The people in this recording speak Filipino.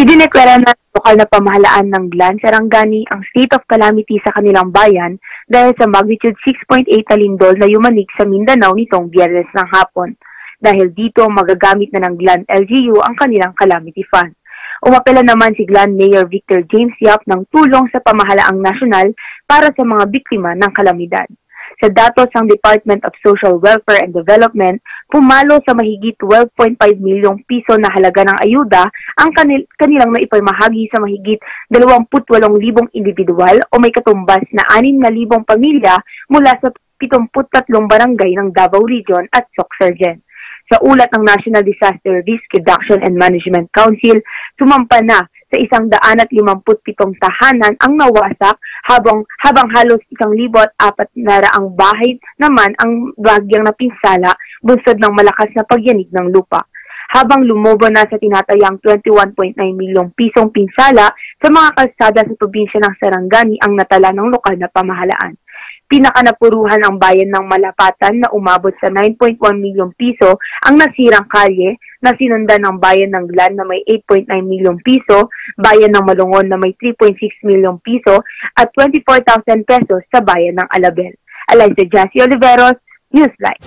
Idineklara ng lokal na pamahalaan ng Glan, Sarangani ang state of calamity sa kanilang bayan dahil sa magnitude 6.8 na lindol na yumanig sa Mindanao nitong Biyernes ng hapon. Dahil dito, magagamit na ng Glan LGU ang kanilang calamity fund. Umapela naman si Glan Mayor Victor James Yap ng tulong sa pamahalaang nasyonal para sa mga biktima ng kalamidad. Sa datos ng Department of Social Welfare and Development, pumalo sa mahigit 12.5 milyong piso na halaga ng ayuda ang kanilang naipamahagi sa mahigit 28,000 individual o may katumbas na 6,000 pamilya mula sa 73 barangay ng Davao Region at Soc-Sargen. Sa ulat ng National Disaster Risk Reduction and Management Council, sumampa na sa 157 tahanan ang nawasak habang halos 1,400 bahay naman ang bagyang napinsala bunsod ng malakas na pagyanig ng lupa. Habang lumobo na sa tinatayang 21.9 milyong pisong pinsala sa mga kalsada sa probinsya ng Sarangani ang natala ng lokal na pamahalaan. Pinakanapuruhan ang bayan ng Malapatan na umabot sa 9.1 milyong piso ang nasirang kalye na sinundan ng bayan ng Glan na may 8.9 milyong piso, bayan ng Malungon na may 3.6 milyong piso at 24,000 pesos sa bayan ng Alabel. Eliza Jassy Oliveros, Newsline.